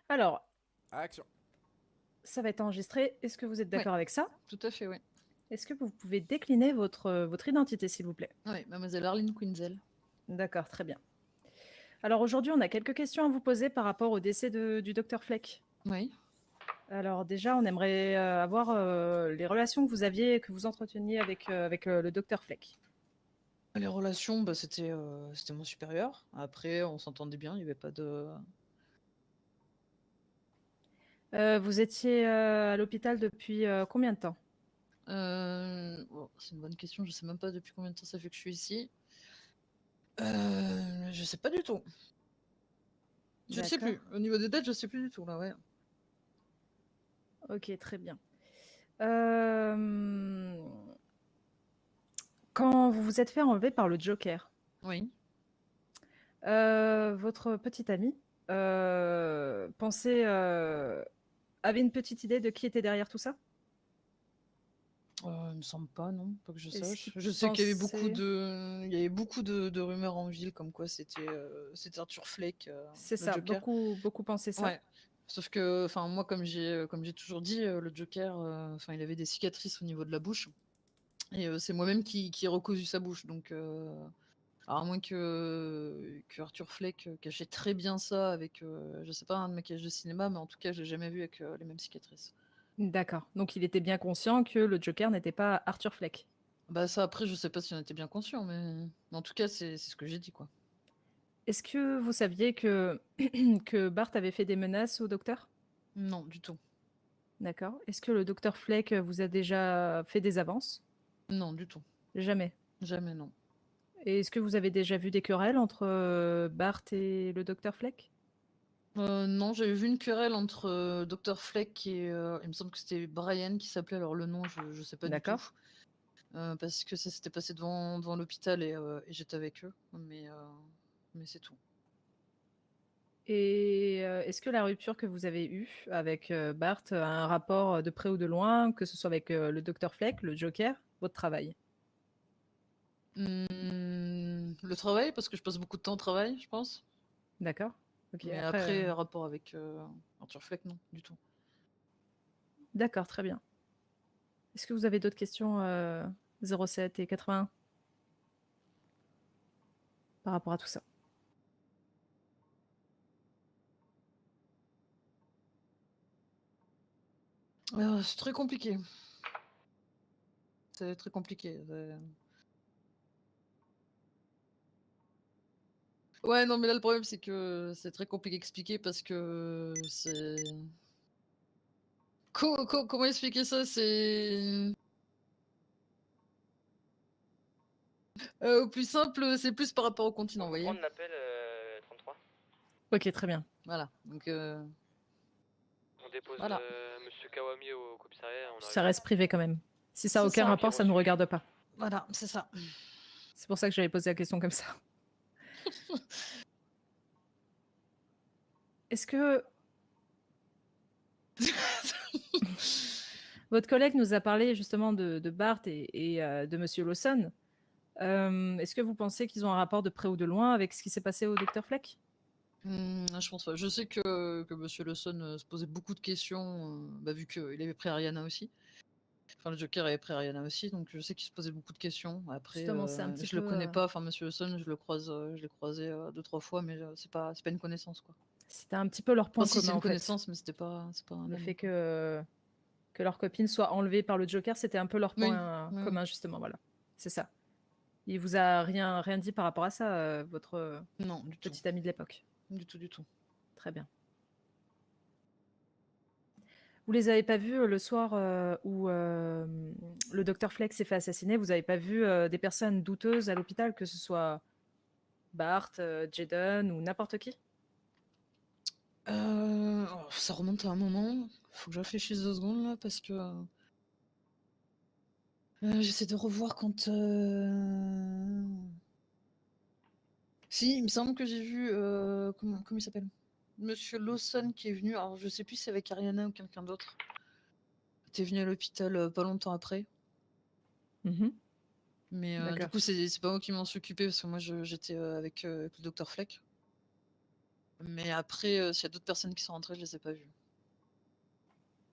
Alors, Action. ça va être enregistré. Est-ce que vous êtes Ouais, d'accord avec ça? tout à fait, oui. Est-ce que vous pouvez décliner votre identité, s'il vous plaît? Oui, mademoiselle Arlene Quinzel. D'accord, très bien. Alors aujourd'hui, on a quelques questions à vous poser par rapport au décès du docteur Fleck. Oui. Alors déjà, on aimerait avoir les relations que vous aviez, que vous entreteniez avec le docteur Fleck. Les relations, c'était mon supérieur. Après, on s'entendait bien, il n'y avait pas de... Vous étiez à l'hôpital depuis combien de temps? C'est une bonne question, je sais même pas depuis combien de temps ça fait que je suis ici. Je sais pas du tout. Je sais plus. Au niveau des dates, je sais plus du tout, là, ouais. Ok, très bien. Quand vous vous êtes fait enlever par le Joker, Oui. votre petite amie avait une petite idée de qui était derrière tout ça? Il me semble pas, non, pas que je Est-ce sache. qu'il Je sais qu'il y avait beaucoup pensait... de, il y avait beaucoup de rumeurs en ville comme quoi c'était Arthur Fleck, C'est le ça, Joker. beaucoup pensaient ça. Ouais. Sauf que, enfin, moi, comme j'ai toujours dit, le Joker, enfin, il avait des cicatrices au niveau de la bouche, et c'est moi-même qui ai recousu sa bouche. Donc, alors à moins que Arthur Fleck cachait très bien ça avec, je sais pas, un maquillage de cinéma, mais en tout cas, je l'ai jamais vu avec les mêmes cicatrices. D'accord. Donc il était bien conscient que le Joker n'était pas Arthur Fleck. Bah ça, après, je sais pas si on était bien conscient, mais en tout cas, c'est ce que j'ai dit, quoi. Est-ce que vous saviez que, que Bart avait fait des menaces au docteur? Non, du tout. D'accord. Est-ce que le docteur Fleck vous a déjà fait des avances? Non, du tout. Jamais. Jamais, non. Et est-ce que vous avez déjà vu des querelles entre Bart et le docteur Fleck? Non, j'avais vu une querelle entre Dr. Fleck et il me semble que c'était Brian qui s'appelait, alors le nom, je sais pas du tout. D'accord. Parce que ça s'était passé devant l'hôpital et j'étais avec eux, mais c'est tout. Et est-ce que la rupture que vous avez eue avec Bart a un rapport de près ou de loin, que ce soit avec le docteur Fleck, le Joker, votre travail? Le travail, parce que je passe beaucoup de temps au travail, je pense. D'accord. Ok, Mais après, après, rapport avec Arthur Fleck, non, du tout. d'accord, très bien. Est-ce que vous avez d'autres questions 07 et 81 par rapport à tout ça? C'est très compliqué. C'est très compliqué. Ouais, non, mais là, le problème, c'est que c'est très compliqué à expliquer parce que c'est... Comment expliquer ça? C'est... Au plus simple, c'est plus par rapport au continent, vous voyez? Prendre l'appel 33. Ok, très bien. Voilà, donc On dépose voilà. Monsieur Kawami au commissariat. On Ça arrive. reste privé quand même. Si ça n'a C'est aucun ça. rapport, ça ne nous regarde pas. Voilà, c'est ça. C'est pour ça que j'avais posé la question comme ça. Est-ce que votre collègue nous a parlé justement de Bart et de Monsieur Lawson? Est-ce que vous pensez qu'ils ont un rapport de près ou de loin avec ce qui s'est passé au docteur Fleck? Je pense pas. Je sais que Monsieur Lawson se posait beaucoup de questions, vu qu'il avait pris Ariana aussi. Enfin, le Joker avait pris Ariana aussi, donc je sais qu'il se posait beaucoup de questions. Après, Justement, c'est un petit je le peu. connais pas. Enfin, Monsieur Lawson, je l'ai croisé 2-3 fois, mais c'est pas une connaissance, quoi. C'était un petit peu leur Enfin, point si, c'est commun une en fait. connaissance, mais c'est pas un Le ami, fait quoi. que leur copine soit enlevée par le Joker, c'était un peu leur Oui, point oui, oui. commun justement. Voilà, c'est ça. Il vous a rien dit par rapport à ça, votre Non, du tout. petite amie de l'époque? Du tout, du tout. Très bien. Vous les avez pas vus le soir où le docteur Fleck s'est fait assassiner? Vous avez pas vu des personnes douteuses à l'hôpital, que ce soit Bart, Jaden ou n'importe qui? Ça remonte à un moment. Faut que je réfléchisse 2 secondes là, parce que j'essaie de revoir quand. Si, il me semble que j'ai vu comment il s'appelle? Monsieur Lawson qui est venu. Alors je sais plus si c'est avec Ariana ou quelqu'un d'autre. Qui est venu à l'hôpital pas longtemps après. Mhm. Mais du D'accord. coup c'est pas moi qui m'en suis occupé parce que moi j'étais avec le docteur Fleck. Mais après, s'il y a d'autres personnes qui sont rentrées, je les ai pas vues.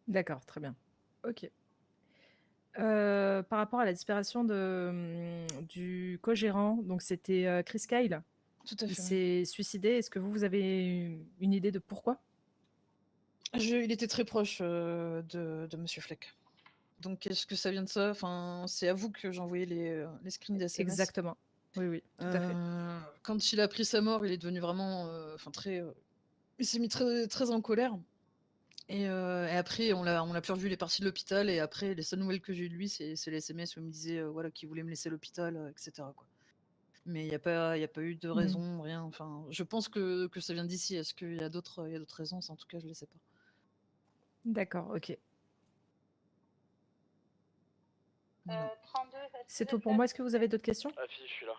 D'accord, très bien. Ok. Par rapport à la disparition du co-gérant, donc c'était Chris Kyle. Tout à Il fait. s'est suicidé. Est-ce que vous avez une idée de pourquoi? Il était très proche de Monsieur Fleck. Donc est-ce que ça vient de ça? Enfin, c'est à vous que j'ai envoyé les screens des SMS. Exactement. Oui, oui, tout à fait. Quand il a appris sa mort, il est devenu vraiment, très. Il s'est mis très, très en colère. Et après, on l'a plus revu. Il est parti de l'hôpital. Et après, les seules nouvelles que j'ai eues de lui, c'est les SMS où il me disait voilà, qu'il voulait me laisser à l'hôpital, etc. quoi. Mais il n'y a pas eu de raison, rien. Enfin, je pense que ça vient d'ici. Est-ce qu'il y a d'autres raisons? En tout cas, je ne les sais pas. D'accord, ok. Voilà. 32, C'est tout pour moi. Est-ce que vous avez d'autres questions? Affi, je suis là.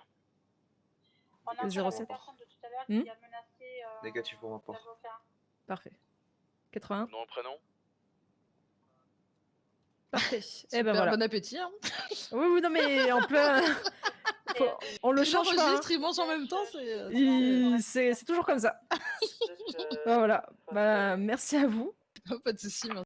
On a 07. la personne de tout à l'heure qui a menacé Négatif pour ma part. l'avocat. Parfait. 81. Nom, prénom. Parfait. Et Super, ben voilà. bon appétit. Hein. Oui, oui, non, mais en plein. On le Il change pas. enregistre, il mange en même temps. C'est toujours comme ça. Voilà. Bah, merci à vous. Pas de soucis.